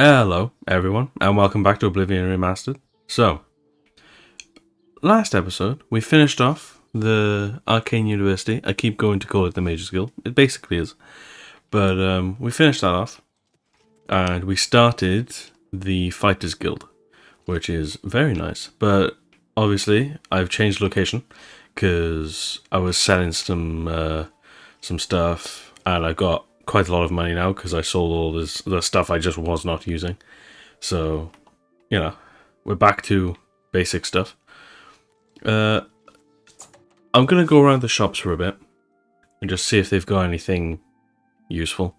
Hello, everyone, and welcome back to Oblivion Remastered. So, last episode, we finished off the Arcane University. I keep going to call it the Mages Guild. It basically is. But we finished that off, and we started the Fighters Guild, which is very nice. But, obviously, I've changed location, because I was selling some stuff, and I got quite a lot of money now because I sold all the stuff I just was not using. So, we're back to basic stuff. I'm gonna go around the shops for a bit and just see if they've got anything useful.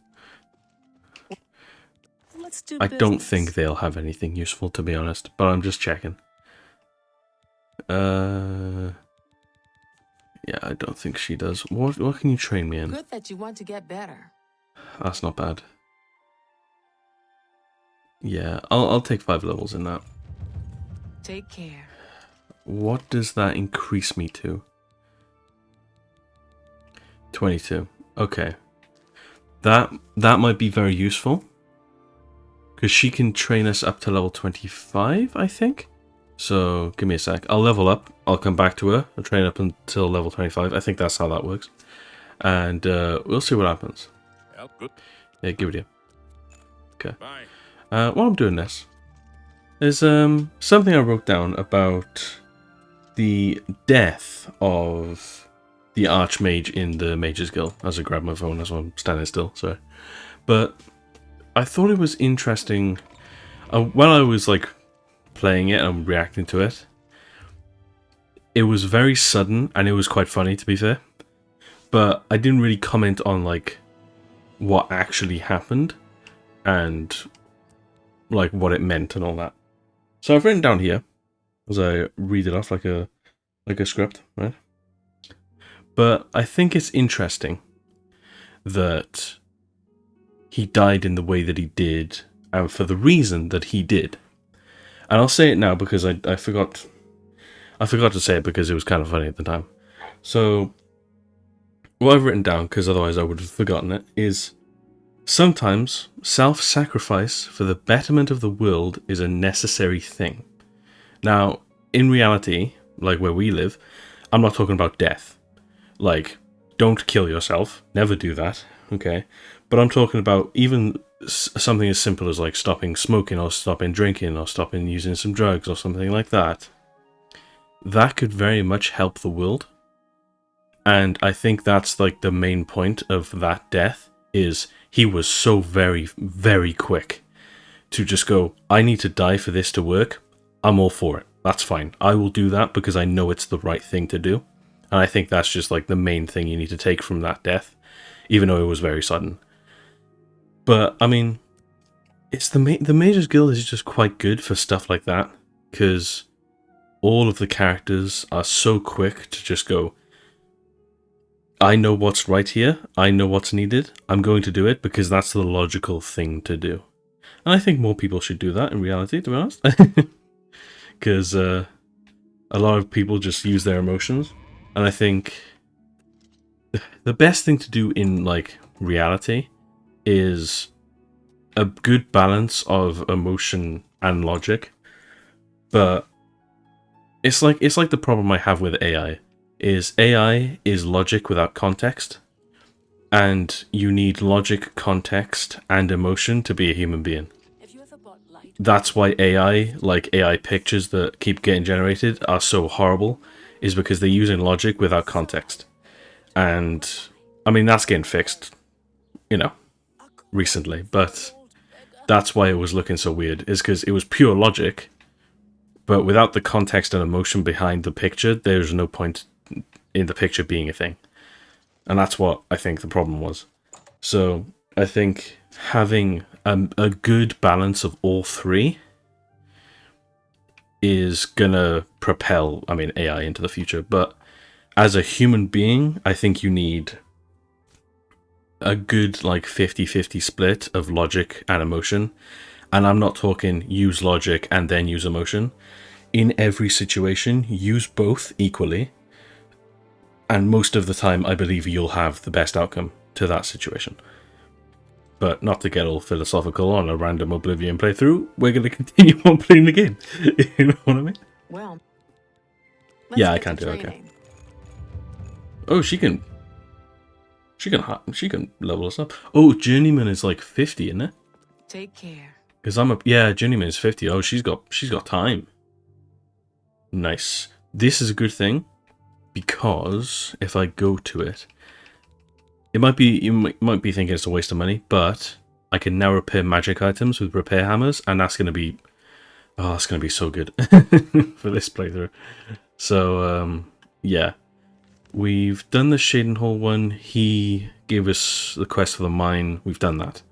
I don't think they'll have anything useful, to be honest, but I'm just checking. Yeah, I don't think she does. What can you train me in? Good that you want to get better. That's not bad. Yeah, I'll take 5 levels in that. Take care. What does that increase me to? 22. Okay. That might be very useful. Because she can train us up to level 25, I think? So, give me a sec. I'll level up. I'll come back to her. I'll train up until level 25. I think that's how that works. And we'll see what happens. Good. Yeah, give it here. Okay. Bye. While I'm doing this, there's something I wrote down about the death of the Archmage in the Mages Guild. As I grab my phone, as I'm standing still, sorry. But I thought it was interesting. While I was playing it and reacting to it, it was very sudden and it was quite funny, to be fair. But I didn't really comment on what actually happened and what it meant and all that. So I've written down here as I read it off like a script, right? But I think it's interesting that he died in the way that he did and for the reason that he did. And I'll say it now because I forgot to say it because it was kind of funny at the time. So what I've written down, because otherwise I would have forgotten it, is sometimes self-sacrifice for the betterment of the world is a necessary thing. Now, in reality, where we live, I'm not talking about death. Don't kill yourself. Never do that, okay? But I'm talking about even something as simple as stopping smoking or stopping drinking or stopping using some drugs or something like that. That could very much help the world. And I think that's the main point of that death, is he was so very, very quick to just go, I need to die for this to work. I'm all for it. That's fine. I will do that because I know it's the right thing to do. And I think that's just the main thing you need to take from that death, even though it was very sudden. But, I mean, it's the Mages Guild is just quite good for stuff like that, because all of the characters are so quick to just go, I know what's right here, I know what's needed, I'm going to do it because that's the logical thing to do. And I think more people should do that in reality, to be honest. Because a lot of people just use their emotions. And I think the best thing to do in reality is a good balance of emotion and logic. But it's like the problem I have with AI. AI is logic without context, and you need logic, context, and emotion to be a human being. That's why AI pictures that keep getting generated are so horrible, is because they're using logic without context. And, I mean, that's getting fixed, recently, but that's why it was looking so weird, is because it was pure logic, but without the context and emotion behind the picture, there's no point in the picture being a thing. And that's what I think the problem was. So I think having a good balance of all three is gonna propel, AI into the future. But as a human being, I think you need a good 50-50 split of logic and emotion. And I'm not talking use logic and then use emotion. In every situation, use both equally. And most of the time, I believe you'll have the best outcome to that situation. But not to get all philosophical on a random Oblivion playthrough, we're going to continue on playing the game. You know what I mean? Well, Yeah, I can do it. Okay. Oh, she can level us up. Oh, Journeyman is like 50, isn't it? Take care. Because yeah, Journeyman is 50. Oh, she's got time. Nice. This is a good thing because if I go to it, you might be thinking it's a waste of money, but I can now repair magic items with repair hammers, and that's gonna be so good for this playthrough. So yeah, we've done the Shaden Hall one. He gave us the quest for the mine. We've done that.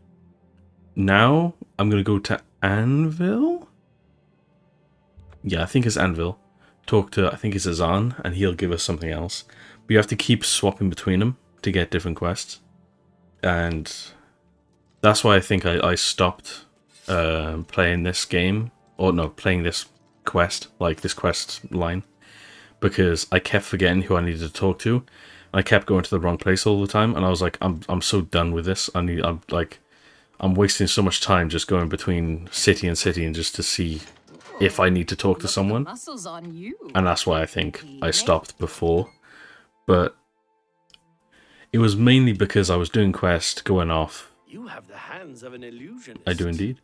Now I'm gonna go to Anvil. Yeah, I think it's Anvil. Talk to, I think it's Azan, and he'll give us something else. We have to keep swapping between them to get different quests, and that's why I think I stopped playing this game, or no, playing this quest, like this quest line, because I kept forgetting who I needed to talk to. I kept going to the wrong place all the time, and I was like, I'm so done with this. I'm wasting so much time just going between city and city and just to see if I need to talk to someone. And that's why I think I stopped before. But it was mainly because I was doing quest, going off. You have the hands of an illusionist. I do indeed.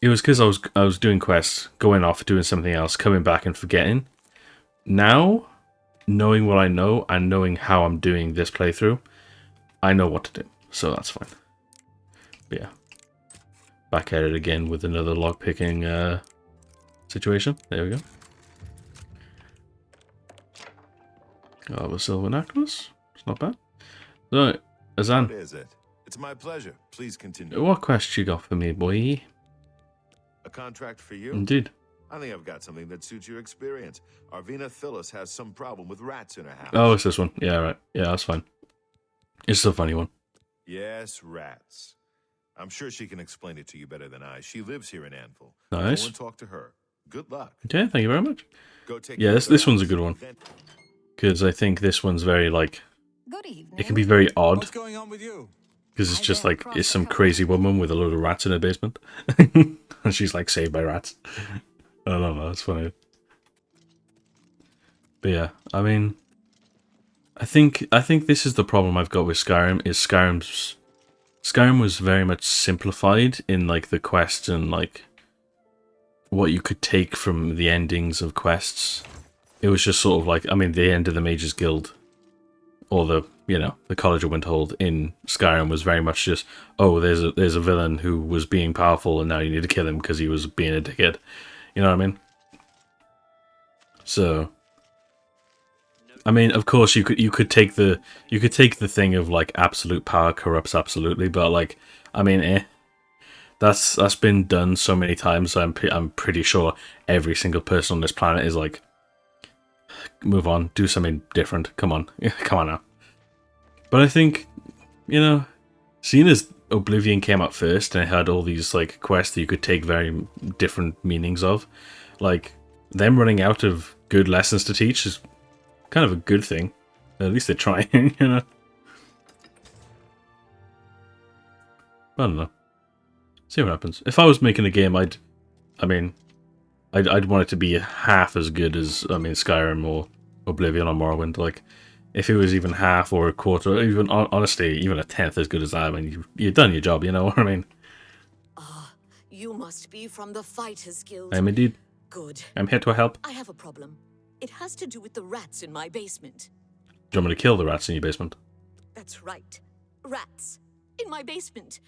It was because I was doing quests, going off, doing something else, coming back and forgetting. Now, knowing what I know and knowing how I'm doing this playthrough, I know what to do. So that's fine. But yeah. Back at it again with another lockpicking situation. There we go. Got a silver necklace. It's not bad. So, Azan. What is it? It's my pleasure. Please continue. What quest you got for me, boy? A contract for you? Indeed. I think I've got something that suits your experience. Arvina Phyllis has some problem with rats in her house. Oh, it's this one. Yeah, right. Yeah, that's fine. It's a funny one. Yes, rats. I'm sure she can explain it to you better than I. She lives here in Anvil. Nice. Go and talk to her. Good luck. Okay, thank you very much. Go take Yeah, this one's a good one. Because I think this one's very, like... Good evening. It can be very odd. What's going on with you? Because it's just like, it's some crazy woman with a load of rats in her basement. And she's like saved by rats. I don't know, it's funny. But yeah, I mean... I think this is the problem I've got with Skyrim, is Skyrim was very much simplified in like the quests and like what you could take from the endings of quests. It was just sort of like, I mean, the end of the Mages Guild, or the, you know, the College of Winterhold in Skyrim was very much just, oh, there's a villain who was being powerful and now you need to kill him because he was being a dickhead. You know what I mean? So, I mean, of course, you could take the thing of like absolute power corrupts absolutely, but like, I mean, that's been done so many times. So I'm pretty sure every single person on this planet is like, move on, do something different. Come on, come on now. But I think, you know, seeing as Oblivion came out first and it had all these like quests that you could take very different meanings of, like them running out of good lessons to teach is kind of a good thing. At least they're trying, you know. I don't know. See what happens. If I was making a game, I'd want it to be half as good as, I mean, Skyrim or Oblivion or Morrowind. Like, if it was even half or a quarter, or even honestly, even a tenth as good as that, I mean, you've done your job. You know what I mean? Ah, you must be from the Fighters Guild. I am indeed. Good. I'm here to help. I have a problem. It has to do with the rats in my basement. Do you want me to kill the rats in your basement? That's right. Rats. In my basement.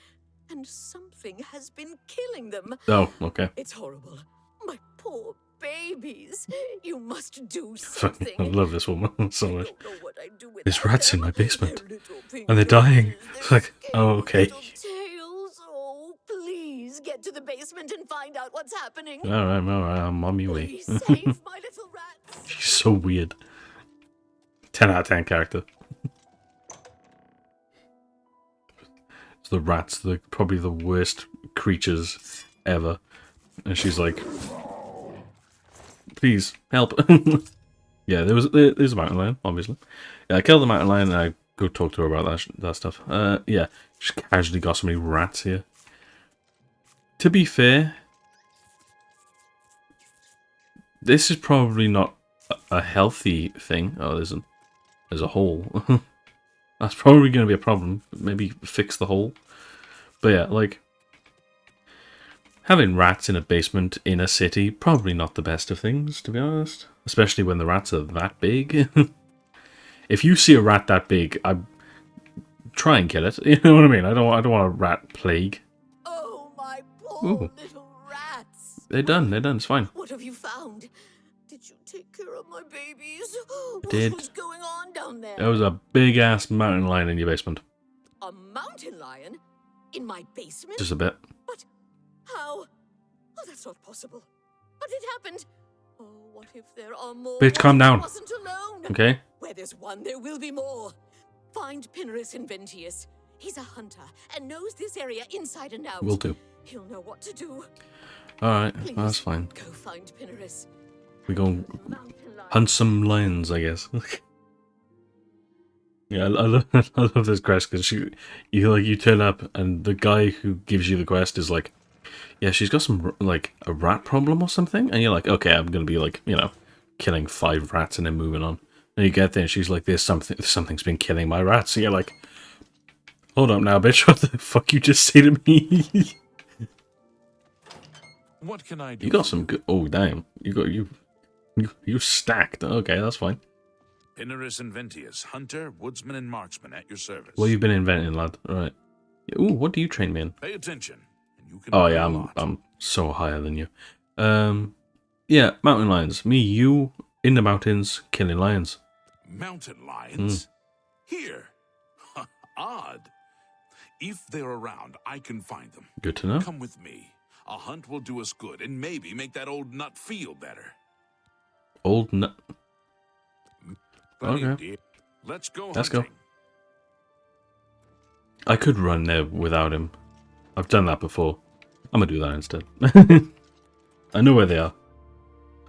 And something has been killing them. Oh, okay. It's horrible. My poor babies. You must do I something. love this woman so much. I don't know what I'd do without There's rats in them. my basement. They're little pink And they're dying. faces, It's they're like, oh, okay. scaly little tails. Oh, please get to the basement and find out what's happening. Alright, I'm on my way. Please save my little rats. She's so weird. 10 out of 10 character. It's the rats, probably the worst creatures ever. And she's like, please, help. Yeah, there's a mountain lion, obviously. Yeah, I killed the mountain lion and I go talk to her about that stuff. Yeah, just casually got so many rats here. To be fair, this is probably not a healthy thing. Oh, there's a hole. That's probably going to be a problem. Maybe fix the hole. But yeah, like, having rats in a basement in a city, probably not the best of things, to be honest. Especially when the rats are that big. If you see a rat that big, I try and kill it. You know what I mean? I don't want a rat plague. Oh, my poor Ooh. little rats. They're done, it's fine. What have you found? Did you take care of my babies? Did. What was going on down there? There was a big-ass mountain lion in your basement. A mountain lion? In my basement? Just a bit. But how? Oh, that's not possible. But it happened. Oh, what if there are more? Bitch, calm What if I down. wasn't alone. Okay? Where there's one, there will be more. Find Pinnerus Inventius. He's a hunter and knows this area inside and out. Will do. He'll know what to do. Alright, Please, that's fine. go find Pinnerus. We go Mountain lion. hunt some lions, I guess. Yeah, I love this quest because you turn up and the guy who gives you the quest is like, yeah, she's got some like a rat problem or something, and you're like, okay, I'm gonna be like, you know, killing 5 rats and then moving on. And you get there and she's like, something's been killing my rats. And you're like, hold up now, bitch, what the fuck you just say to me? What can I do? You got some good. Oh damn, you stacked. Okay, that's fine. N.A.S.S. Inventius, hunter, woodsman, and marksman at your service. Well, you've been inventing, lad. All right. Ooh, what do you train me in? Pay attention, and you can Oh learn yeah, a lot. I'm so higher than you. Yeah, mountain lions. Me, you in the mountains killing lions. Mountain lions? Here. Odd. If they're around, I can find them. Good to know. Come with me. A hunt will do us good, and maybe make that old nut feel better. Old nut. Plenty of Okay. deer. Let's go Let's go. hunting. I could run there without him. I've done that before. I'm gonna do that instead. I know where they are.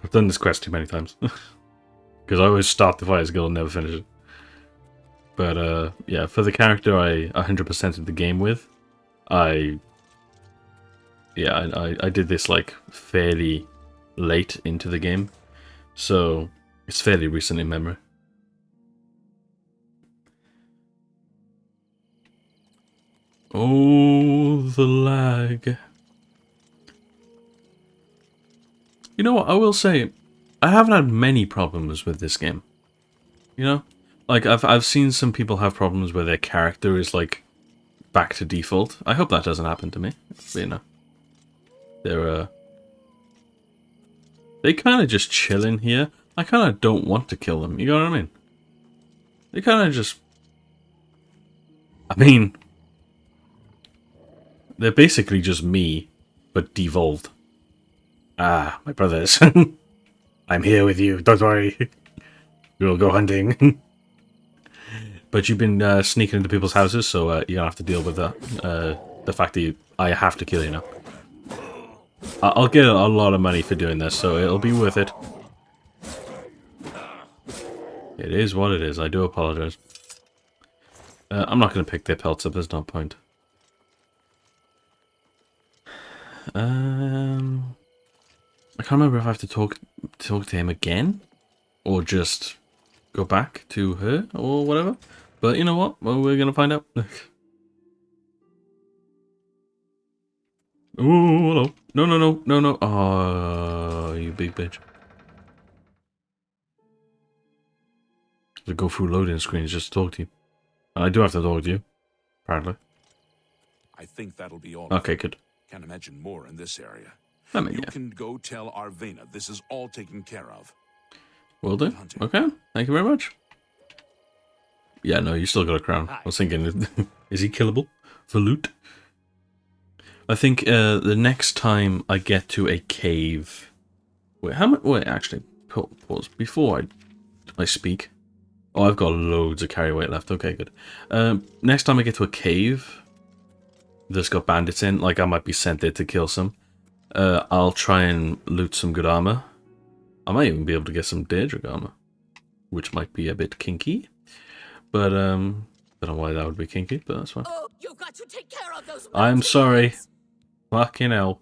I've done this quest too many times. Because I always start the Fires Guild and never finish it. But yeah, for the character I 100%ed the game with, I did this like fairly late into the game. So it's fairly recent in memory. Oh, the lag. You know what, I will say, I haven't had many problems with this game. You know? Like, I've seen some people have problems where their character is, like, back to default. I hope that doesn't happen to me. But, you know. They kind of just chill in here. I kind of don't want to kill them, you know what I mean? They kind of just... I mean... They're basically just me, but devolved. Ah, my brothers. I'm here with you, don't worry. We'll go hunting. But you've been sneaking into people's houses, so you're gonna have to deal with that. The fact that I have to kill you now. I'll get a lot of money for doing this, so it'll be worth it. It is what it is, I do apologize. I'm not gonna pick their pelts up, there's no point. I can't remember if I have to talk to him again, or just go back to her, or whatever. But you know what? Well, we're gonna find out. Ooh, hello. No. Oh, you big bitch. To go through loading screens just to talk to you. And I do have to talk to you, apparently. I think that'll be all. Okay, good. Can't imagine more in this area. I mean, You yeah. can go tell Arvena this is all taken care of. Will do. Hunting. Okay, thank you very much. Yeah, no, you still got a crown. I was thinking, is he killable for loot? I think the next time I get to a cave... Wait, how much... Wait, actually, pause. Before I speak... Oh, I've got loads of carry weight left. Okay, good. Next time I get to a cave that's got bandits in, like I might be sent there to kill some, I'll try and loot some good armor. I might even be able to get some Daedric armor, which might be a bit kinky. But Don't know why that would be kinky, but that's fine. Oh, you've got to take care of those. I'm sorry. mountains. Fucking hell.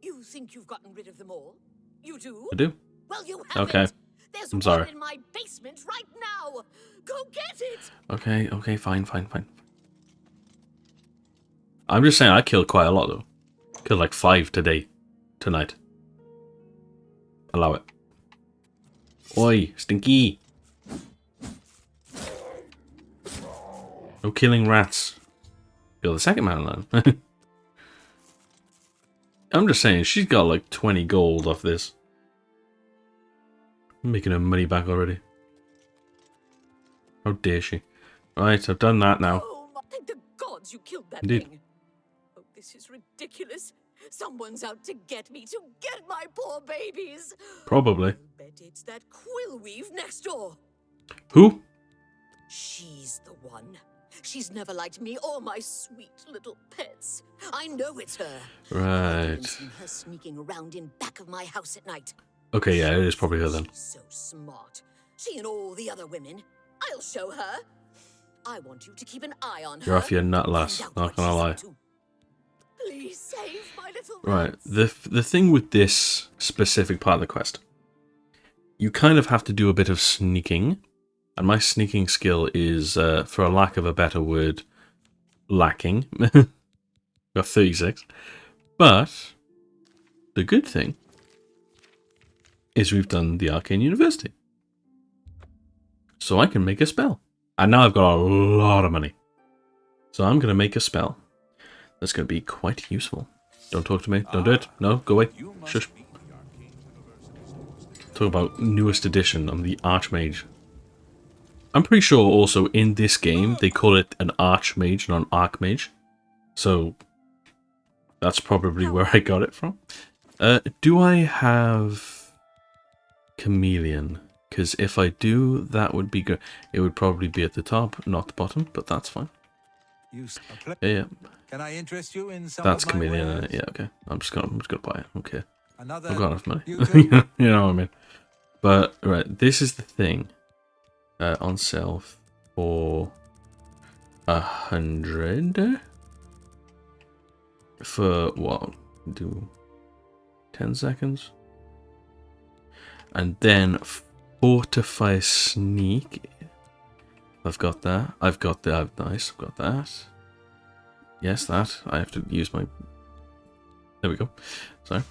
You think you've gotten rid of them all? You do? I do. Well, you haven't. Okay. There's I'm one sorry. in my basement right now. Go get it. Okay, fine. I'm just saying I killed quite a lot, though. Killed like 5 tonight. Allow it. Oi, Stinky! No killing rats. Kill the second man, then. I'm just saying, she's got like 20 gold off this. I'm making her money back already. How dare she? Right, I've done that now. Oh, thank the gods you killed that Indeed. thing. Oh, this is ridiculous. Someone's out to get me, to get my poor babies. Probably. I bet it's that quill weave next door. Who? She's the one. She's never liked me or my sweet little pets. I know it's her. I've even Right. seen her sneaking around in back of my house at night. Okay, yeah, it is probably her then. She's so smart. She and all the other women. I'll show her. I want you to keep an eye on her. You're off your nut, lass. Find out Not what gonna she's lie. up to. Please save my little Right, rats. the thing with this specific part of the quest, you kind of have to do a bit of sneaking, and my sneaking skill is, for a lack of a better word, lacking. Got 36. But the good thing is we've done the Arcane University. So I can make a spell. And now I've got a lot of money. So I'm going to make a spell. That's going to be quite useful. Don't talk to me. Don't do it. No, go away. You must Shush. be the Arcane University's Talk about newest edition. I'm the Archmage. I'm pretty sure also in this game they call it an Archmage, not an Archmage. So that's probably where I got it from. Do I have Chameleon? Because if I do, that would be good. It would probably be at the top, not the bottom, but that's fine. Yeah. Can I interest you in some That's of my Chameleon. wares? Yeah, okay. I'm just gonna buy it. Okay. Another. I've got enough money. You too? You know what I mean. But right, this is the thing. On sale for 100. For what? Do 10 seconds. And then fortify sneak. I've got that. I've got that. Nice. I've got that. Yes, that. I have to use my. There we go. Sorry.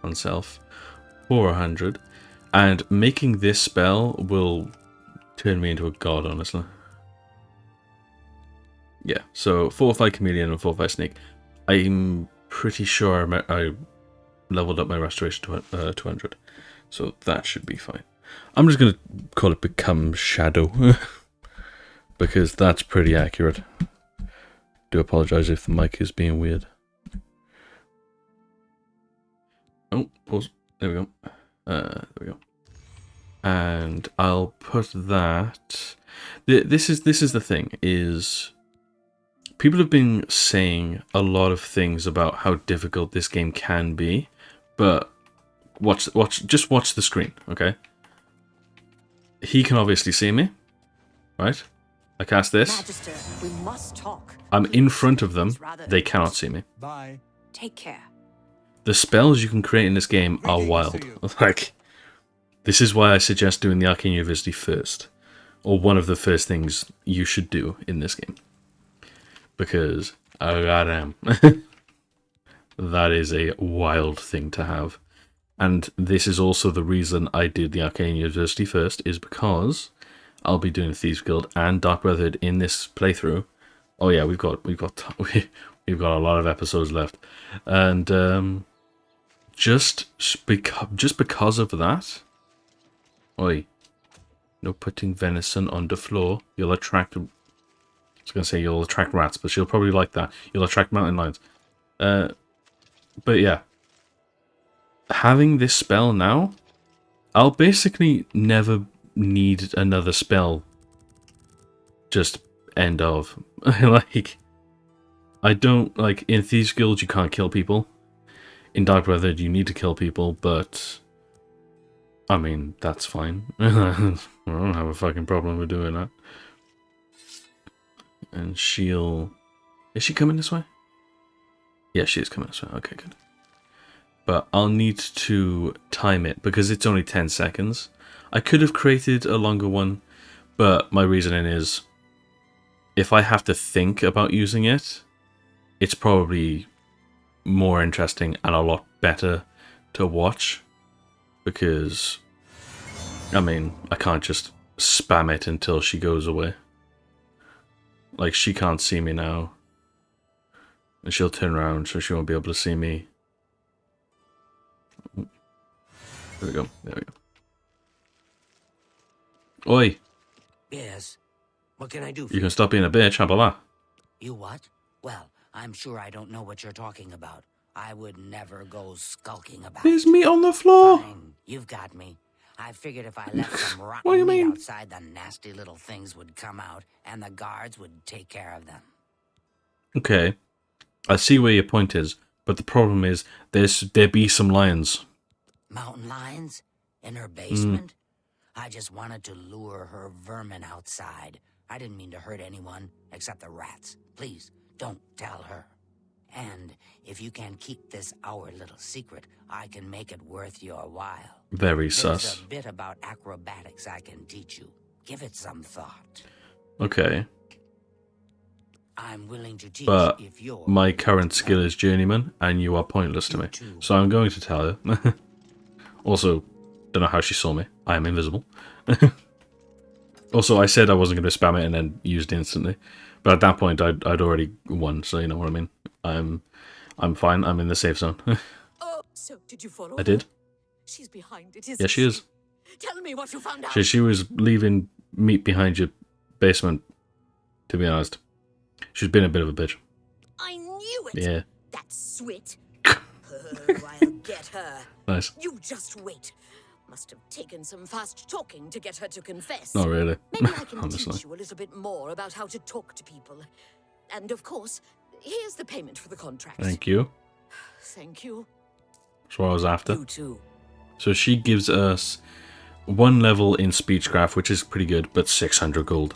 On self for 100. And making this spell will turn me into a god, honestly. Yeah, so Fortify Chameleon and Fortify Snake. I'm pretty sure I leveled up my Restoration to 200. So that should be fine. I'm just going to call it Become Shadow. Because that's pretty accurate. Do apologise if the mic is being weird. Oh, pause. There we go. There we go. And I'll put that. This is the thing. Is people have been saying a lot of things about how difficult this game can be, but just watch the screen, okay? He can obviously see me, right? I cast this. Magister, we must talk. I'm in front of them. Please, rather. They cannot see me. Bye. Take care. The spells you can create in this game are Greetings wild. to you. Like, this is why I suggest doing the Arcane University first. Or one of the first things you should do in this game. Because, oh goddamn. That is a wild thing to have. And this is also the reason I did the Arcane University first, is because I'll be doing Thieves Guild and Dark Brotherhood in this playthrough. Oh yeah, we've got a lot of episodes left. And just because of that. Oi. No putting venison on the floor. You'll attract. I was going to say you'll attract rats, but she'll probably like that. You'll attract mountain lions. But yeah. Having this spell now, I'll basically never need another spell. Just end of. Like, I don't, like, in Thieves Guild you can't kill people. In Dark Brotherhood you need to kill people, but I mean, that's fine. I don't have a fucking problem with doing that. And she'll... Is she coming this way? Yeah, she is coming this way. Okay, good. But I'll need to time it because it's only 10 seconds. I could have created a longer one, but my reasoning is if I have to think about using it, it's probably more interesting and a lot better to watch because, I mean, I can't just spam it until she goes away. Like, she can't see me now. And she'll turn around, so she won't be able to see me. There we go. There we go. Oi! Yes. What can I do for You can stop being a bitch, how about that? you? What? Well, I'm sure I don't know what you're talking about. I would never go skulking about. There's meat on the floor! Fine, you've got me. I figured if I left some What do you rotten meat mean? outside, the nasty little things would come out, and the guards would take care of them. Okay. I see where your point is, but the problem is there be some lions. Mountain lions? In her basement? I just wanted to lure her vermin outside. I didn't mean to hurt anyone, except the rats. Please, don't tell her. And if you can keep this our little secret, I can make it worth your while. Very There's sus. a bit about acrobatics I can teach you. Give it some thought. Okay. I'm willing to teach But if you're... my current skill is journeyman, and you are pointless to me. So I'm going to tell her. Also, don't know how she saw me. I am invisible. Also, I said I wasn't going to spam it and then used it instantly. But at that point, I'd already won, so you know what I mean. I'm fine. I'm in the safe zone. Oh, so did you follow I her? did. She's behind it, isn't Yeah, she is. Tell me what you found out. She was leaving meat behind your basement, to be honest. She's been a bit of a bitch. I knew it. Yeah. That swit. Oh, I'll get her. Nice. You just wait. Must have taken some fast talking to get her to confess. Not really. Maybe I can Honestly. teach you a little bit more about how to talk to people. And of course, here's the payment for the contract. Thank you. Thank you. That's what I was after. You too. So she gives us 1 level in speechcraft, which is pretty good, but 600 gold.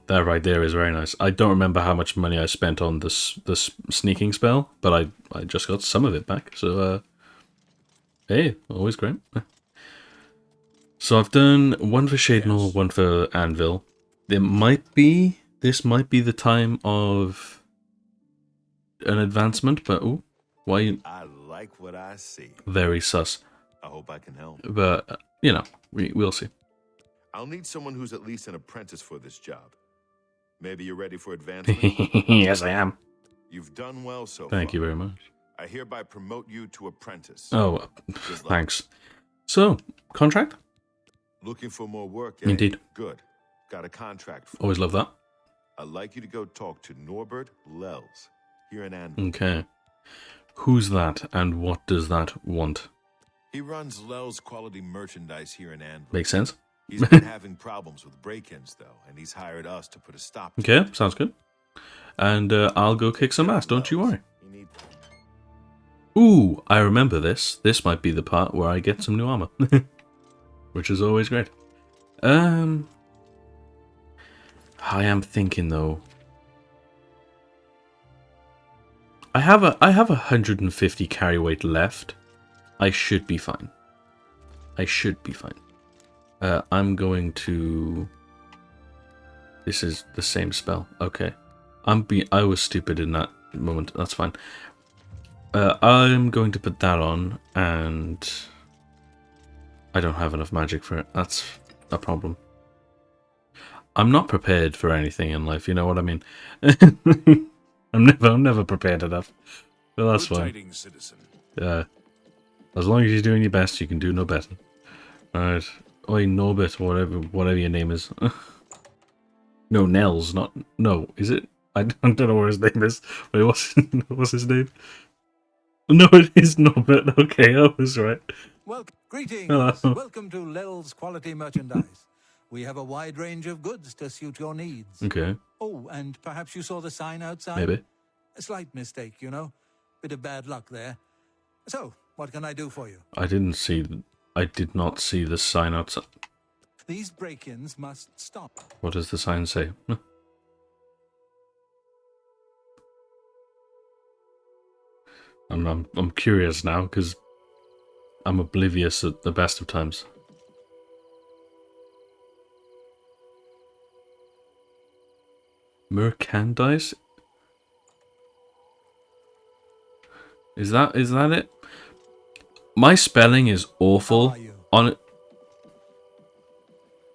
That right there is very nice. I don't remember how much money I spent on this sneaking spell, but I just got some of it back. So, hey, always great. So I've done 1 for Shadenall, 1 for Anvil. This might be the time of an advancement, but oh, why you... I like what I see. Very sus. I hope I can help. But, you know, we'll see. I'll need someone who's at least an apprentice for this job. Maybe you're ready for advancement? Yes, I am. You've done well so far. Thank you very much. I hereby promote you to apprentice. Oh, Good luck. thanks. So, contract? Looking for more work, eh? Indeed. Good. Got a contract for Always you. love that. I'd like you to go talk to Norbert Lels here in Anvil. Okay. Who's that, and what does that want? He runs Lels Quality Merchandise here in Anvil. Makes sense? He's been having problems with break-ins, though, and he's hired us to put a stop to Okay, sounds good. And I'll go kick some ass, don't you worry. You need- Ooh, I remember this. This might be the part where I get some new armor. Which is always great. I am thinking, though. I have 150 carry weight left. I should be fine. I'm going to... This is the same spell. Okay. I was stupid in that moment. That's fine. I'm going to put that on, and... I don't have enough magic for it. That's a problem. I'm not prepared for anything in life, you know what I mean? I'm never prepared enough. But that's Good fine. tidings, citizen. As long as you're doing your best, you can do no better. Alright. Oi, Norbert, whatever your name is. No, Nels, not... No, is it? I don't know what his name is. Wait, what's his name? No, it is Norbert. Okay, I was right. Well, greetings. Hello. Welcome to Lel's Quality Merchandise. We have a wide range of goods to suit your needs. Okay, Oh, and perhaps you saw the sign outside? maybe. A slight mistake, you know. Bit of bad luck there. So, what can I do for you? I did not see the sign outside. These break-ins must stop. What does the sign say? I'm curious now because I'm oblivious at the best of times. Merchandise? Is that it? My spelling is awful How are you? on it.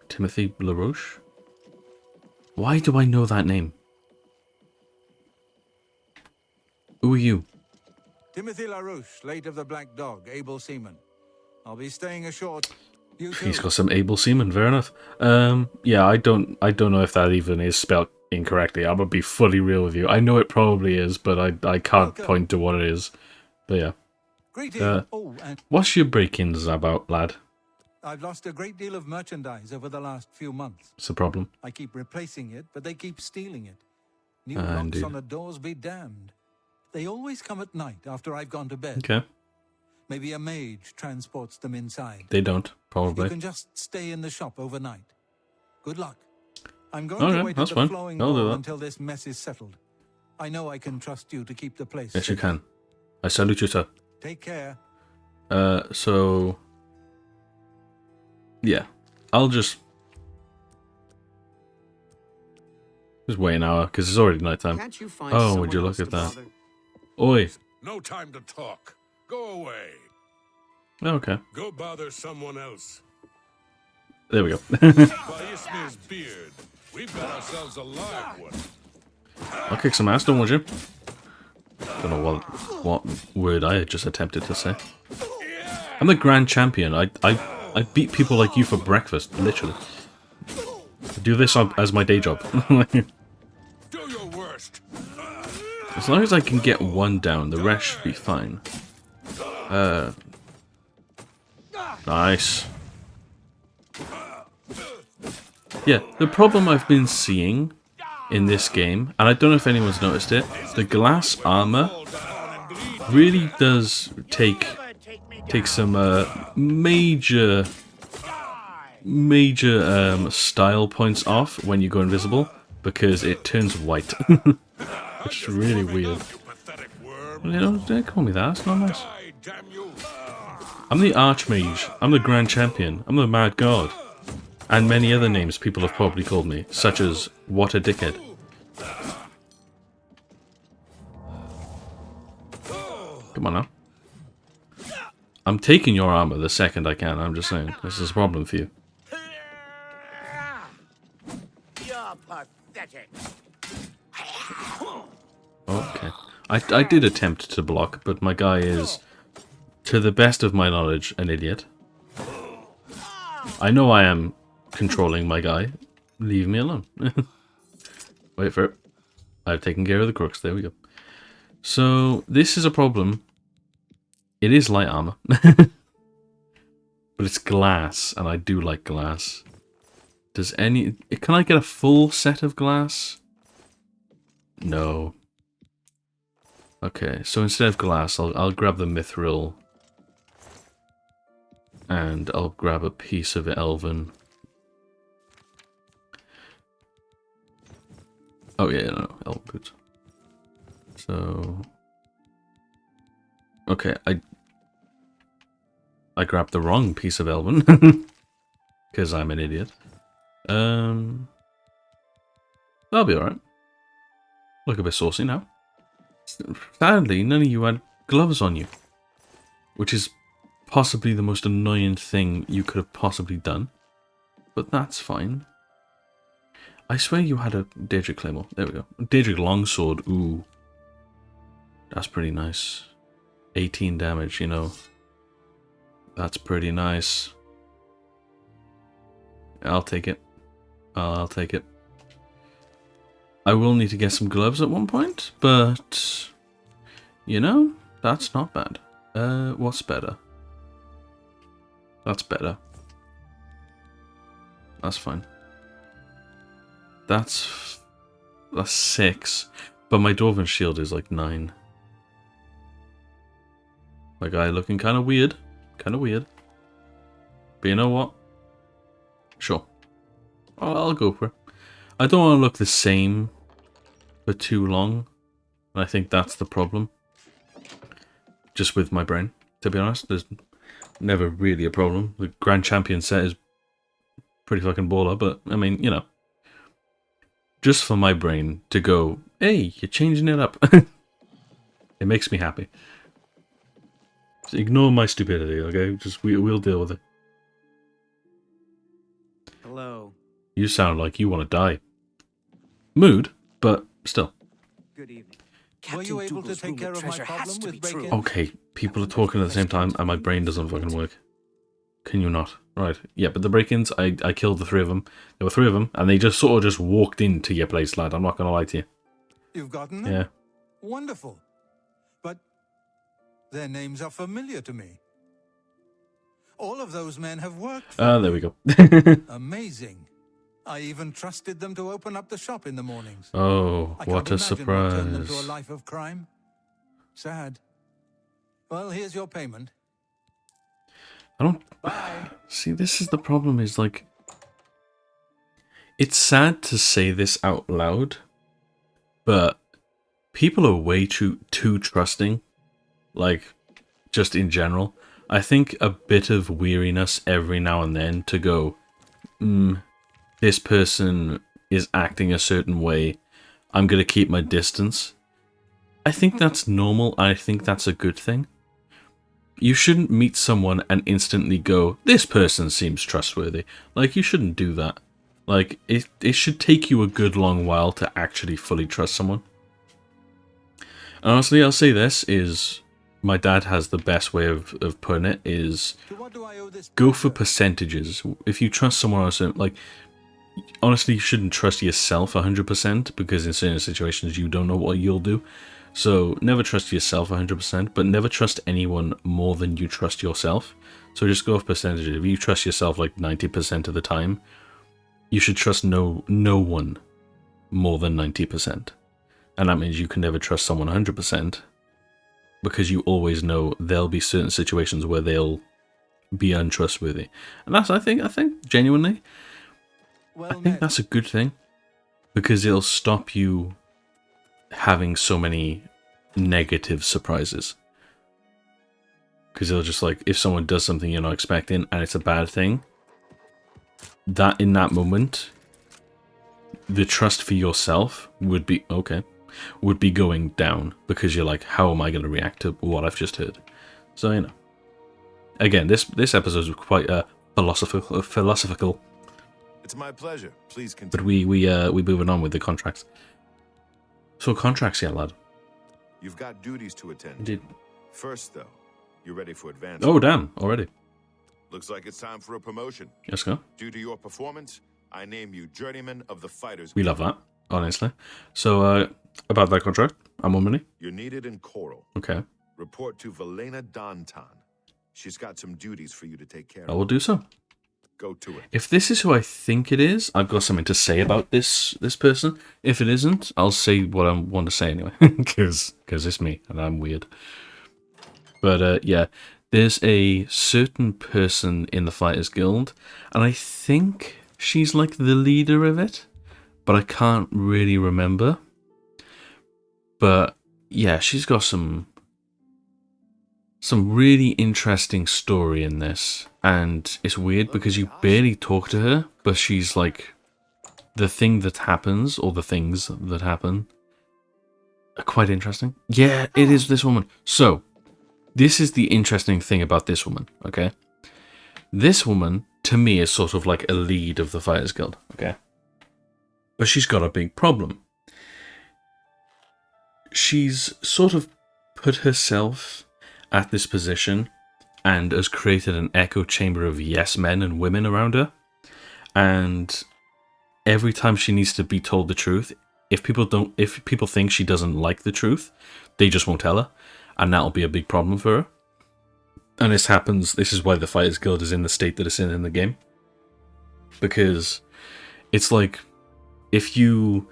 Timothy LaRoche? Why do I know that name? Who are you? Timothy LaRouche, late of the Black Dog, able seaman. I'll be staying ashort. You too. He's got some able seamen, fair enough. Yeah, I don't know if that even is spelled incorrectly. I'm gonna be fully real with you. I know it probably is, but I can't Welcome. point to what it is. But yeah. Greetings. Oh, and What's your break-ins about, lad? I've lost a great deal of merchandise over the last few months. What's the problem? I keep replacing it, but they keep stealing it. New Ah, locks indeed. on the doors be damned. They always come at night after I've gone to bed. Okay. Maybe a mage transports them inside. They don't, You probably. can just stay in the shop overnight. Good luck. I'm going Okay, to wait that's at the fine. flowing I'll do hall that. until this mess is settled. I know I can trust you to keep the place Yes, you safe. can. I salute you, sir. Take care. So... Yeah. I'll just wait an hour, because it's already nighttime. Can't you find Oh, someone would you look else at to that. bother? Oi. No time to talk. Go away. Okay. Go bother someone else. There we go. By Ismir's beard, we've got ourselves a live one. I'll kick some ass, don't want you? Don't know what word I just attempted to say. I'm the grand champion. I beat people like you for breakfast, literally. I do this as my day job. Do your worst. As long as I can get one down, the rest should be fine. Nice. Yeah, the problem I've been seeing in this game, and I don't know if anyone's noticed it, the glass armor really does take some major style points off when you go invisible, because it turns white. Which is really weird. Pathetic worm. You know, don't call me that, it's not nice. Die, damn you. I'm the Archmage, I'm the Grand Champion, I'm the Mad God. And many other names people have probably called me, such as What a Dickhead. Come on now. I'm taking your armor the second I can, I'm just saying. This is a problem for you. You're pathetic. Okay. I did attempt to block, but my guy is, to the best of my knowledge, an idiot. I know I am controlling my guy. Leave me alone. Wait for it. I've taken care of the crooks. There we go. So, this is a problem. It is light armor. But it's glass, and I do like glass. Can I get a full set of glass? No. Okay, so instead of glass, I'll grab the mithril. And I'll grab a piece of elven. Oh yeah, no, elven boots. So... Okay, I grabbed the wrong piece of elven. Because I'm an idiot. That'll be alright. Look a bit saucy now. Sadly, none of you had gloves on you. Which is possibly the most annoying thing you could have possibly done. But that's fine. I swear you had a Daedric Claymore. There we go. Daedric Longsword. Ooh. That's pretty nice. 18 damage, you know. That's pretty nice. I'll take it. I'll take it. I will need to get some gloves at one point, but... You know, that's not bad. What's better? That's better. That's fine. That's 6. But my Dwarven shield is like 9. My guy looking kind of weird. Kind of weird. But you know what? Sure. I'll go for it. I don't want to look the same for too long. And I think that's the problem. just with my brain, to be honest. There's never really a problem. The Grand Champion set is pretty fucking baller, but, I mean, you know. Just for my brain to go, hey, you're changing it up. It makes me happy. Just ignore my stupidity, okay? Just we'll deal with it. Hello. You sound like you want to die. Mood, but still. Good evening. Were you able to take care of my problem with break-ins? Okay, people are talking at the same time and my brain doesn't fucking work. Can you not? Right. Yeah, but the break-ins, I killed the 3 of them. There were 3 of them, and they just sort of just walked into your place, lad. I'm not going to lie to you. You've gotten them? Yeah. Wonderful. But their names are familiar to me. All of those men have worked for There me. we go. Amazing. I even trusted them to open up the shop in the mornings. Oh, I what can't a imagine what turned them to a surprise. life of crime. Sad. Well, here's your payment. I don't... Bye. See, this is the problem, is like... It's sad to say this out loud, but people are way too trusting. Like, just in general. I think a bit of weariness every now and then to go, this person is acting a certain way, I'm going to keep my distance. I think that's normal. I think that's a good thing. You shouldn't meet someone and instantly go, this person seems trustworthy. Like, you shouldn't do that. Like, it should take you a good long while to actually fully trust someone. And honestly, I'll say this is, my dad has the best way of putting it, is To what do I owe this go for pleasure? percentages. If you trust someone else, like, honestly, you shouldn't trust yourself 100% because in certain situations you don't know what you'll do. So never trust yourself 100%, but never trust anyone more than you trust yourself. So just go off percentages. If you trust yourself like 90% of the time, you should trust no one more than 90%. And that means you can never trust someone 100% because you always know there'll be certain situations where they'll be untrustworthy. And that's, I think genuinely, Well I think met. that's a good thing because it'll stop you having so many negative surprises. Because it'll just, like, if someone does something you're not expecting and it's a bad thing, that in that moment, the trust for yourself would be going down because you're like, how am I going to react to what I've just heard? So, you know, again, this episode was quite philosophical, It's my pleasure. Please but continue. we moving on with the contracts. So contracts, yeah, lad. You've got duties to attend to. Indeed. First, though, you're ready for advance. Oh, damn, already. Looks like it's time for a promotion. Let's go. Due to your performance, I name you Journeyman of the Fighters. We love that, honestly. So, about that contract, I'm on money. You're needed in Coral. Okay, Report to Velena Dantan. She's got some duties for you to take care I of. will do so. Go to it. If this is who I think it is, I've got something to say about this person. If it isn't, I'll say what I want to say anyway, because it's me and I'm weird. But yeah, there's a certain person in the Fighters Guild, and I think she's like the leader of it, but I can't really remember. But yeah, she's got some really interesting story in this, and it's weird because you barely talk to her, but she's like the thing that happens, or the things that happen, are quite interesting. Yeah, it is this woman. So this is the interesting thing about this woman, okay? This woman, to me, is sort of like a lead of the Fighters Guild, okay? But she's got a big problem. She's sort of put herself at this position and has created an echo chamber of yes men and women around her. And every time she needs to be told the truth, if people think she doesn't like the truth, they just won't tell her. And that'll be a big problem for her. And this is why the Fighters Guild is in the state that it's in the game. Because it's like, if you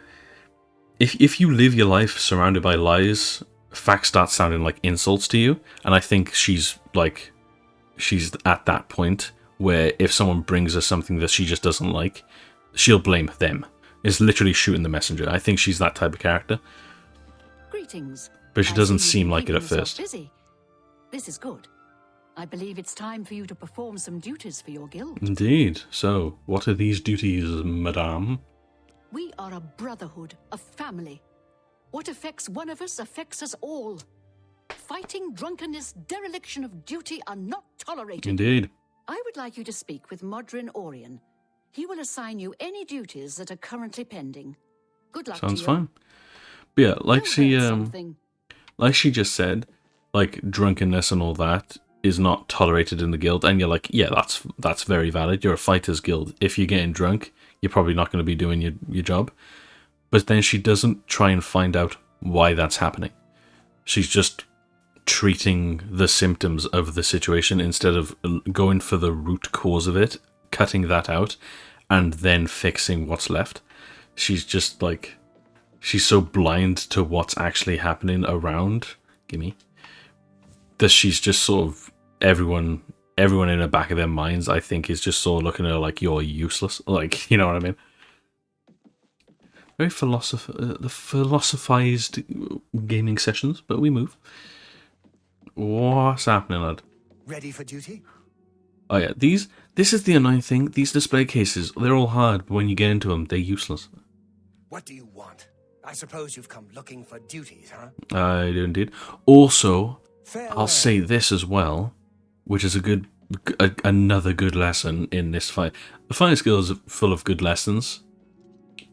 live your life surrounded by lies, facts start sounding like insults to you. And I think she's at that point where if someone brings her something that she just doesn't like, she'll blame them. It's literally shooting the messenger. I think she's that type of character. Greetings. But she I doesn't see you've seem been like it at keeping yourself first. Busy. This is good. I believe it's time for you to perform some duties for your guild. Indeed. So, what are these duties, madame? We are a brotherhood, a family. What affects one of us affects us all. Fighting, drunkenness, dereliction of duty are not tolerated. Indeed. I would like you to speak with Modrin Orion. He will assign you any duties that are currently pending. Good luck Sounds to you. fine. But yeah, Something. like she just said, like drunkenness and all that is not tolerated in the guild, and you're like, yeah, that's very valid. You're a fighters guild. If you're getting drunk, you're probably not going to be doing your job. But then she doesn't try and find out why that's happening. She's just treating the symptoms of the situation instead of going for the root cause of it, cutting that out, and then fixing what's left. She's just like, she's so blind to what's actually happening around, that she's just sort of, everyone in the back of their minds, I think, is just sort of looking at her like, you're useless. Like, you know what I mean? Very philosophized gaming sessions, but we move. What's happening, lad? Ready for duty? Oh yeah, this is the annoying thing. These display cases, they're all hard, but when you get into them, they're useless. What do you want? I suppose you've come looking for duties, huh? I do indeed. Also, Farewell. I'll say this as well, which is another good lesson in this fight. The fighting skill is full of good lessons,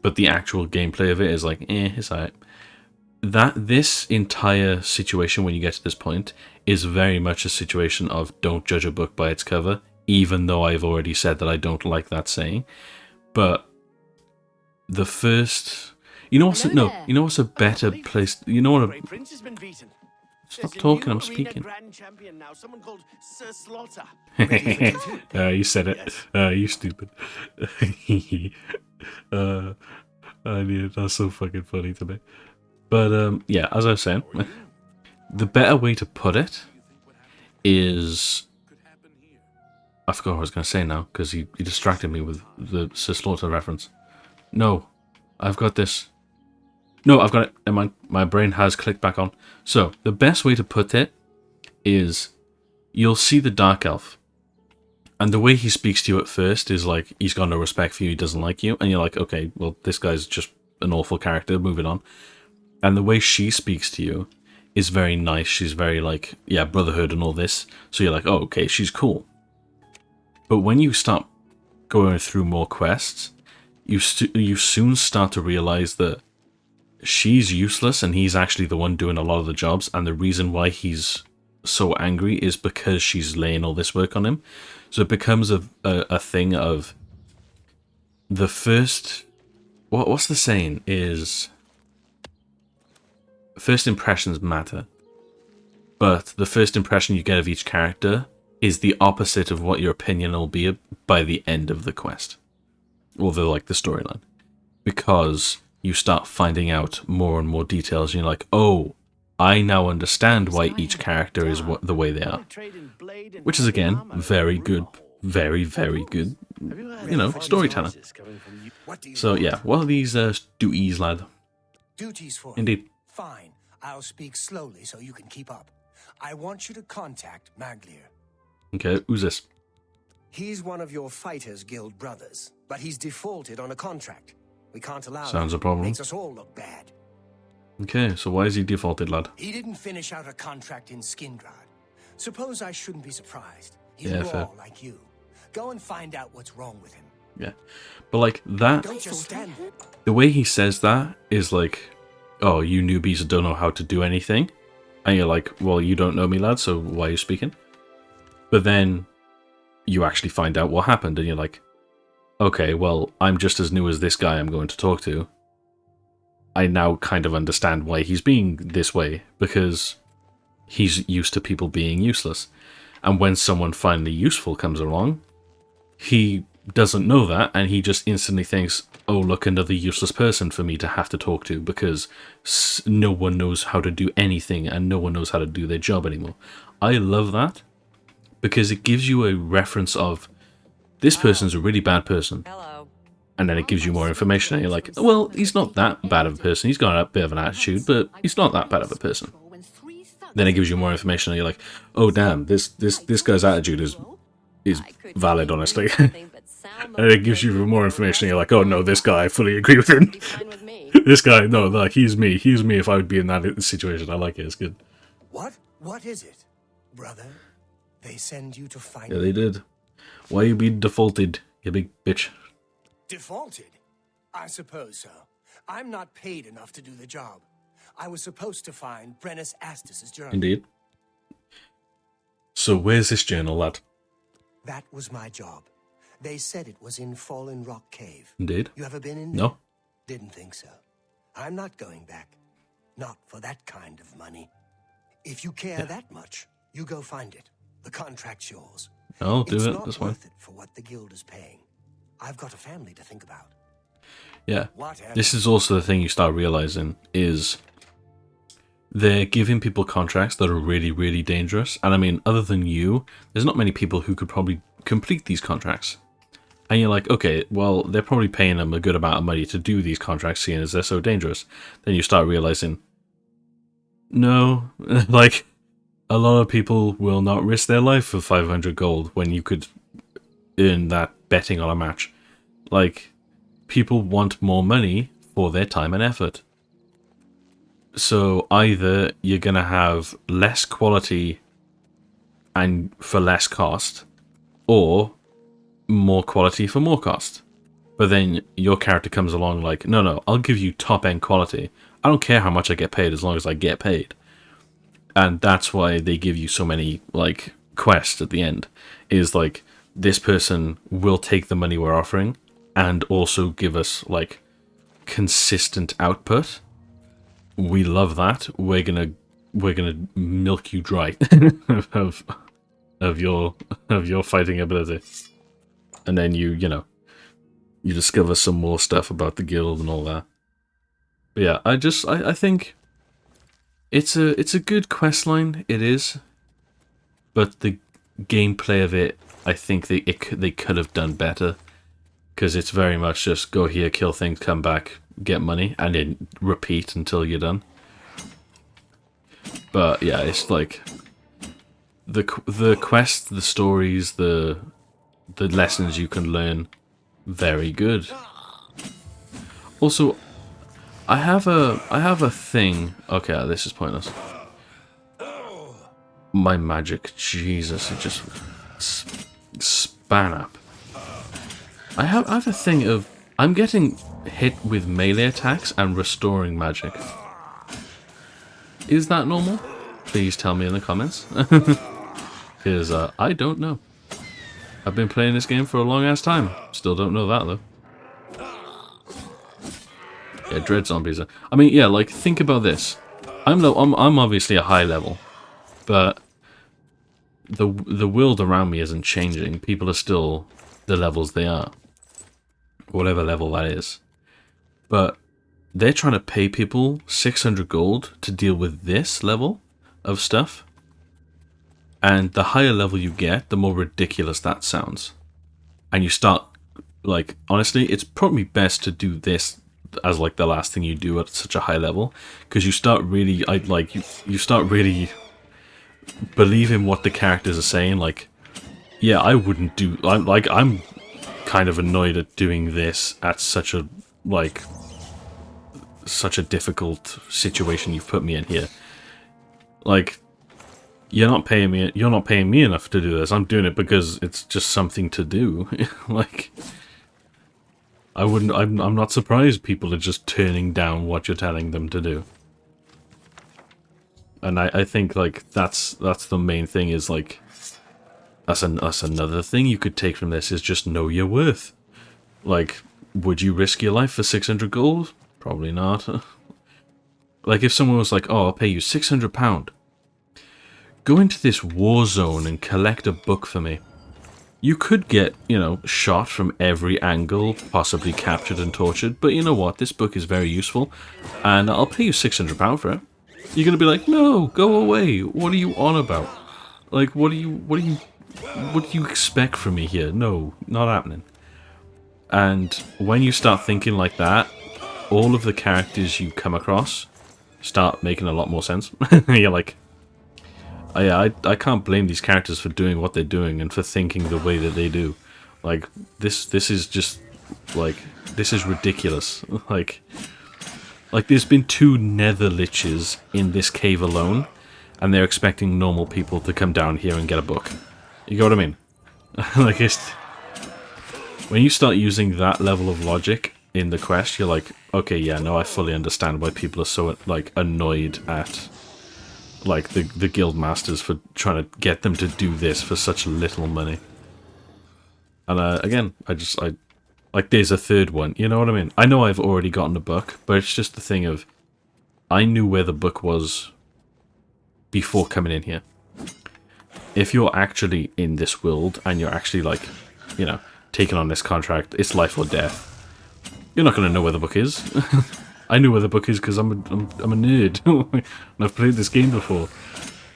but the actual gameplay of it is like, it's alright. This entire situation, when you get to this point, is very much a situation of don't judge a book by its cover, even though I've already said that I don't like that saying. But the first... You know what's a better place... You know what Prince has been beaten. Stop talking, I'm speaking. Grand champion now, someone called Sir Slaughter. You said it. You stupid. That's so fucking funny to me. But yeah, as I was saying, the better way to put it is... I forgot what I was going to say now, because he distracted me with the Sir Slaughter reference. No, I've got this. No, I've got it. Never mind. My brain has clicked back on. So, the best way to put it is you'll see the Dark Elf. And the way he speaks to you at first is like, he's got no respect for you, he doesn't like you. And you're like, okay, well, this guy's just an awful character, moving on. And the way she speaks to you is very nice. She's very like, yeah, brotherhood and all this. So you're like, oh, okay, she's cool. But when you start going through more quests, you soon start to realize that she's useless and he's actually the one doing a lot of the jobs. And the reason why he's so angry is because she's laying all this work on him. So it becomes a thing of the first... What's the saying is... First impressions matter. But the first impression you get of each character is the opposite of what your opinion will be by the end of the quest. Or the storyline. Because you start finding out more and more details and you're like, oh, I now understand why each character is the way they are. Which is, again, very good, very, very good, storytelling. So, yeah, what are these duties, lad? Duties for Indeed. Fine. I'll speak slowly so you can keep up. I want you to contact Maglier. Okay, who's this? He's one of your Fighters Guild brothers, but he's defaulted on a contract. We can't allow Sounds that. a problem. Makes us all look bad. Okay, so why is he defaulted, lad? He didn't finish out a contract in Skingrad. Suppose I shouldn't be surprised. He's Yeah, raw fair. like you. Go and find out what's wrong with him. Yeah. But, like, that... Don't just stand there. The way he says that is like, oh, you newbies don't know how to do anything. And you're like, well, you don't know me, lad, so why are you speaking? But then you actually find out what happened, and you're like, okay, well, I'm just as new as this guy I'm going to talk to. I now kind of understand why he's being this way, because he's used to people being useless. And when someone finally useful comes along, he doesn't know that, and he just instantly thinks, oh, look, another useless person for me to have to talk to, because no one knows how to do anything, and no one knows how to do their job anymore. I love that, because it gives you a reference of, this person's a really bad person. Hello. And then it gives you more information, and you're like, well, he's not that bad of a person. He's got a bit of an attitude, but he's not that bad of a person. When 3 thugs then it gives you more information, and you're like, oh damn, this guy's attitude is valid, honestly. And it gives you more information, and you're like, oh no, this guy, I fully agree with him. This guy, no, like, he's me if I would be in that situation. I like it, it's good. What is it, brother? They send you to find Yeah, they did. Why you be defaulted, you big bitch? Defaulted? I suppose so. I'm not paid enough to do the job. I was supposed to find N.A.S.'s journal. Indeed. So where's this journal, lad? That was my job. They said it was in Fallen Rock Cave. Indeed. You ever been in No. there? Didn't think so. I'm not going back. Not for that kind of money. If you care that much, you go find it. The contract's yours. I'll do it's it, not that's fine. worth it for what the guild is paying. I've got a family to think about. Yeah. Whatever. This is also the thing you start realizing is they're giving people contracts that are really, really dangerous. And I mean, other than you, there's not many people who could probably complete these contracts. And you're like, okay, well, they're probably paying them a good amount of money to do these contracts, seeing as they're so dangerous. Then you start realizing, no, like, a lot of people will not risk their life for 500 gold when you could earn that betting on a match. Like, people want more money for their time and effort. So either you're going to have less quality and for less cost, or more quality for more cost. But then your character comes along like, no, I'll give you top end quality. I don't care how much I get paid as long as I get paid. And that's why they give you so many like quests at the end. Is like, this person will take the money we're offering and also give us like consistent output. We love that. We're gonna milk you dry of your fighting ability. And then you discover some more stuff about the guild and all that. But yeah, I think it's a good quest line. It is, but the gameplay of it, I think they could have done better, because it's very much just go here, kill things, come back, get money, and then repeat until you're done. But yeah, it's like the quest, the stories, the lessons you can learn, very good. Also, I have a thing. Okay, this is pointless. My magic, Jesus, it just span up. I have a thing of I'm getting hit with melee attacks and restoring magic. Is that normal? Please tell me in the comments. Because I don't know. I've been playing this game for a long ass time. Still don't know that though. Yeah, dread zombies. I mean, yeah, like think about this. I'm obviously a high level, but the world around me isn't changing. People are still the levels they are, whatever level that is. But they're trying to pay people 600 gold to deal with this level of stuff. And the higher level you get, the more ridiculous that sounds. And you start, like, honestly, it's probably best to do this as, like, the last thing you do at such a high level. Because you start really, you start really believing what the characters are saying. Like, yeah, I wouldn't do, I'm kind of annoyed at doing this at such a, like, such a difficult situation you've put me in here. Like, you're not paying me enough to do this. I'm doing it because it's just something to do. Like, I'm not surprised people are just turning down what you're telling them to do. And I think, like, that's the main thing, is, like, that's another thing you could take from this, is just know your worth. Like, would you risk your life for 600 gold? Probably not. Like, if someone was like, oh, I'll pay you £600. Go into this war zone and collect a book for me. You could get, shot from every angle, possibly captured and tortured, but you know what? This book is very useful, and I'll pay you £600 for it. You're gonna be like, no, go away. What are you on about? Like, what do you expect from me here? No, not happening. And when you start thinking like that, all of the characters you come across start making a lot more sense. You're like, I can't blame these characters for doing what they're doing and for thinking the way that they do. Like, this is just, like, this is ridiculous. Like, there's been 2 nether liches in this cave alone, and they're expecting normal people to come down here and get a book. You get what I mean? Like, it's... When you start using that level of logic in the quest, you're like, okay, yeah, no, I fully understand why people are so, like, annoyed at, like, the guild masters for trying to get them to do this for such little money. And, again, like, there's a 3rd one, you know what I mean? I know I've already gotten a book, but it's just the thing of, I knew where the book was before coming in here. If you're actually in this world, and you're actually, like, you know, taking on this contract, it's life or death, you're not going to know where the book is. I knew where the book is because I'm a nerd, and I've played this game before.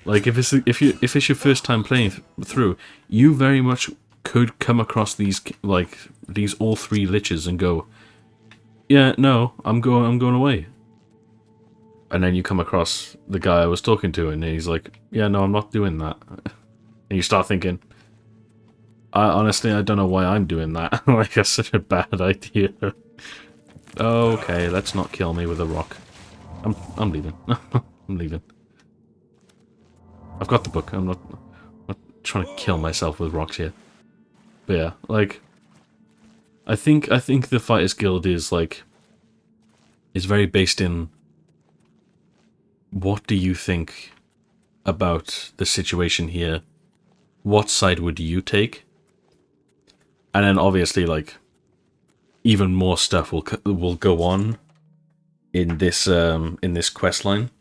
Like, if it's your first time playing through, you very much could come across these, like, these all 3 liches and go, yeah, no, I'm going away. And then you come across the guy I was talking to, and he's like, yeah, no, I'm not doing that. And you start thinking, honestly, I don't know why I'm doing that. Like, that's such a bad idea. Okay, let's not kill me with a rock. I'm leaving. I'm leaving. I've got the book. I'm not trying to kill myself with rocks here. But yeah, like, I think the Fighters Guild is, like, is very based in what do you think about the situation here? What side would you take? And then obviously, like, even more stuff will go on in this quest line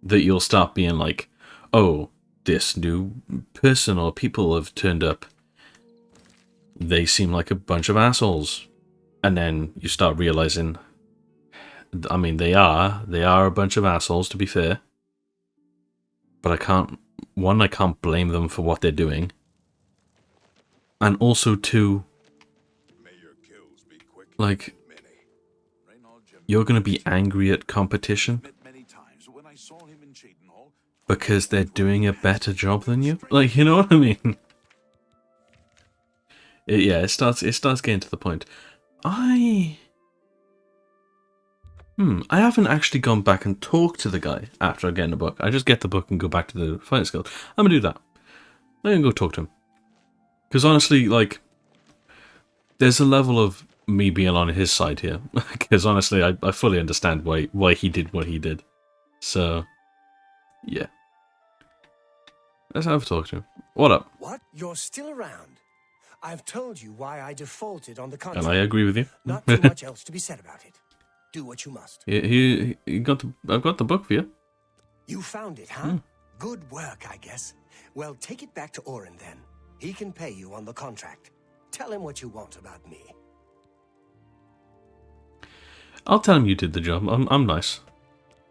that you'll start being like, oh, this new person or people have turned up. They seem like a bunch of assholes. And then you start realizing, I mean, they are a bunch of assholes, to be fair. But I can't blame them for what they're doing. And also, 2, like, you're going to be angry at competition because they're doing a better job than you. Like, you know what I mean? It starts getting to the point. I haven't actually gone back and talked to the guy after I get the book. I just get the book and go back to the Fighters Guild. I'm gonna do that. I'm gonna go talk to him. Because honestly, like, there's a level of me being on his side here. Because honestly, I fully understand why he did what he did. So, yeah. Let's have a talk to him. What up? What? You're still around? I've told you why I defaulted on the contract. And I agree with you. Not too much else to be said about it. Do what you must. I've got the book for you. You found it, huh? Good work, I guess. Well, take it back to Orin then. He can pay you on the contract. Tell him what you want about me. I'll tell him you did the job. I'm nice.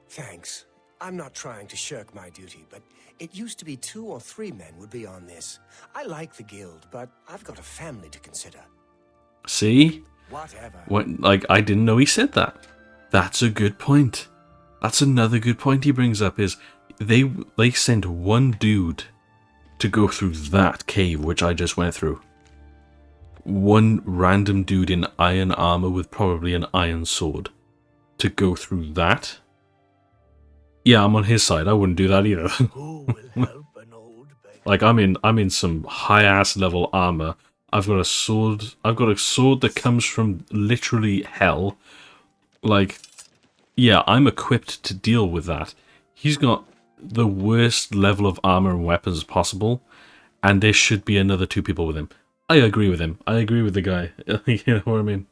Thanks. I'm not trying to shirk my duty, but it used to be 2 or 3 men would be on this. I like the guild, but I've got a family to consider. See? Whatever. Like, I didn't know he said that. That's a good point. That's another good point he brings up, is they sent one dude to go through that cave, which I just went through. One random dude in iron armor with probably an iron sword to go through that. Yeah, I'm on his side. I wouldn't do that either. Who will help an old beggar? Like, I'm in some high ass level armor. I've got a sword. I've got a sword that comes from literally hell. Like, yeah, I'm equipped to deal with that. He's got the worst level of armor and weapons possible, and there should be another 2 people with him. I agree with him. I agree with the guy. You know what I mean?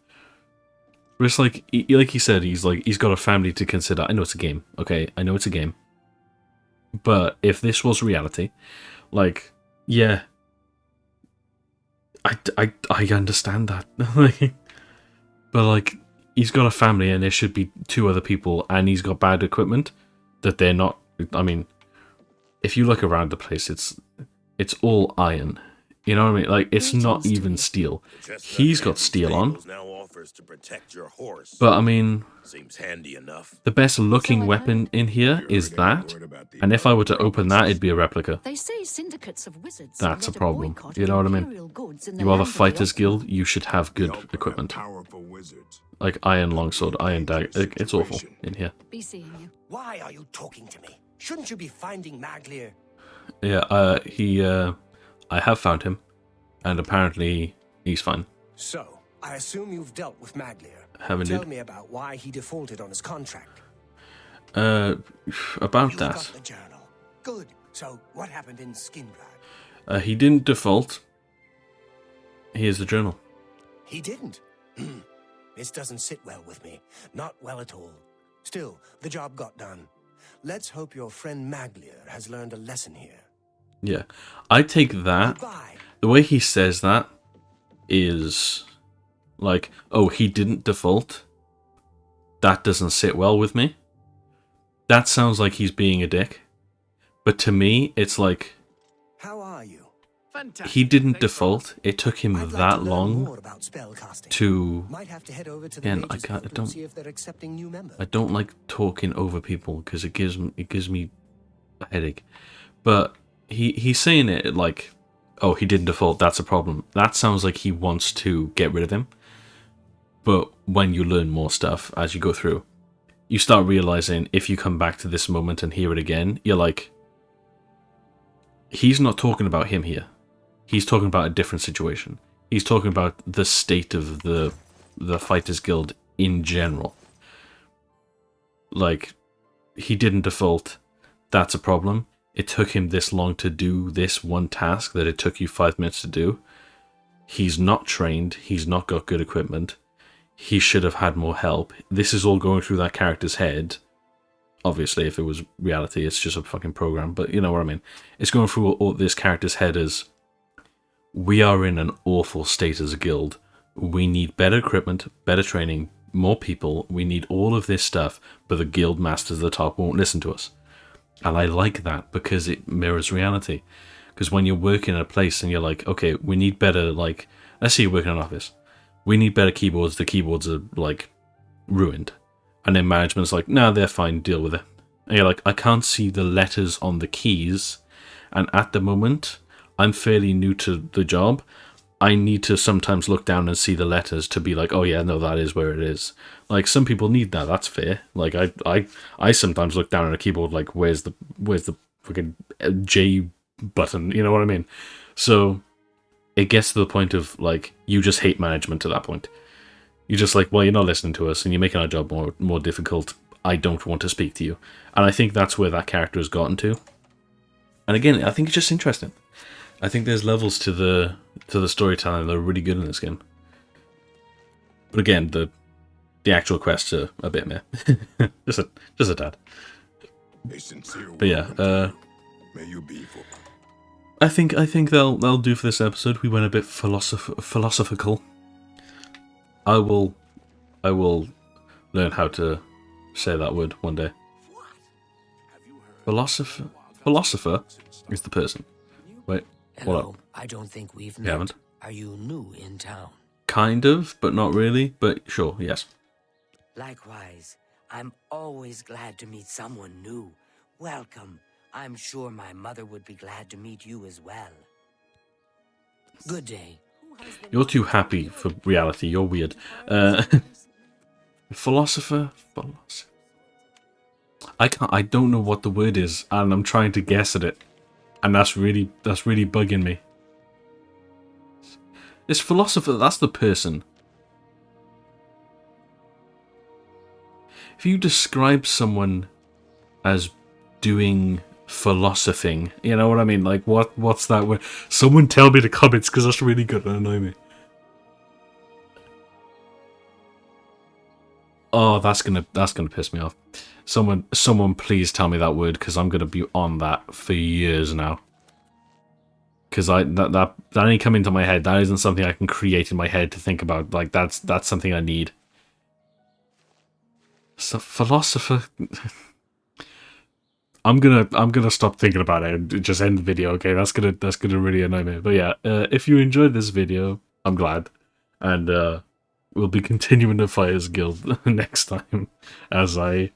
But it's like he said, he's got a family to consider. I know it's a game, okay? I know it's a game. But if this was reality, like, yeah, I understand that. But like, he's got a family, and there should be 2 other people, and he's got bad equipment that they're not. I mean, if you look around the place, it's all iron. You know what I mean? Like, it's not even steel. He's got steel on. buffers to protect your horse. But I mean, Seems handy enough. the best looking weapon in here is that. And if I were to open that, it'd be a replica. They say syndicates of wizards That's a led problem. boycott You of know what I mean? imperial goods in the You are the land of Fighters Optima. Guild, you should have good equipment. Powerful wizards. Like iron longsword, iron dagger. It's awful in here. Be seeing you. Why are you talking to me? Shouldn't you be finding Maglir? Yeah, I have found him. And apparently, he's fine. So, I assume you've dealt with Maglir. Have Tell indeed. me about why he defaulted on his contract. About You that. got the journal. Good. So, what happened in Skingrad? He didn't default. Here's the journal. He didn't. This doesn't sit well with me. Not well at all. Still, the job got done. Let's hope your friend Maglir has learned a lesson here. Yeah. I take that. Goodbye. The way he says that is like, oh, he didn't default. That doesn't sit well with me. That sounds like he's being a dick. But to me, it's like, How are you? he didn't default. It took him I'd like that to learn long more about spellcasting. to... Might have to head over to the Again, Mages Guild and don't... see if they're accepting new members. I don't like talking over people because it gives me a headache. But he's saying it like, oh, he didn't default, that's a problem. That sounds like he wants to get rid of him. But when you learn more stuff as you go through, you start realizing if you come back to this moment and hear it again, you're like, he's not talking about him here. He's talking about a different situation. He's talking about the state of the Fighters Guild in general. Like, he didn't default. That's a problem. It took him this long to do this one task that it took you 5 minutes to do. He's not trained. He's not got good equipment. He should have had more help. This is all going through that character's head. Obviously, if it was reality, it's just a fucking program. But you know what I mean. It's going through all this character's head as, we are in an awful state as a guild. We need better equipment, better training, more people. We need all of this stuff, but the guild masters at the top won't listen to us. And I like that because it mirrors reality. Because when you're working at a place and you're like, okay, we need better, like, let's say you're working in an office. We need better keyboards. The keyboards are, like, ruined. And then management's like, nah, they're fine, deal with it. And you're like, I can't see the letters on the keys. And at the moment, I'm fairly new to the job. I need to sometimes look down and see the letters to be like, oh yeah, no, that is where it is. Like, some people need that. That's fair. Like, I sometimes look down at a keyboard like, where's the fucking J button? You know what I mean? So it gets to the point of like, you just hate management at that point. You're just like, well, you're not listening to us, and you're making our job more difficult. I don't want to speak to you. And I think that's where that character has gotten to. And again, I think it's just interesting. I think there's levels to the storytelling that are really good in this game. But again, the actual quests are a bit meh. just a tad. But yeah, May you be for. I think they'll do for this episode. We went a bit philosophical. I will learn how to say that word one day. Philosopher is the person. Wait, Hello, what up? I don't think we've You met. haven't? Are you new in town? Kind of, but not really. But sure, yes. Likewise, I'm always glad to meet someone new. Welcome. I'm sure my mother would be glad to meet you as well. Good day. You're too happy for reality. You're weird. Philosopher. I don't know what the word is, and I'm trying to guess at it, and that's really bugging me. This philosopher, that's the person. If you describe someone as doing philosophing, you know what I mean? Like, what's that word? Someone tell me in the comments, because that's really good to annoy me. Oh, that's gonna piss me off. Someone please tell me that word, because I'm gonna be on that for years now. Because that ain't come into my head. That isn't something I can create in my head to think about. Like, that's something I need. So, philosopher. I'm gonna stop thinking about it and just end the video. Okay, that's gonna really annoy me. But yeah, if you enjoyed this video, I'm glad, and we'll be continuing the Fighters Guild next time, as I'm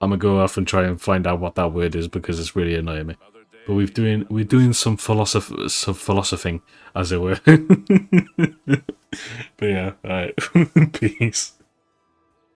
gonna go off and try and find out what that word is because it's really annoying me. But we're doing some philosophing, as it were. But yeah, alright. Peace.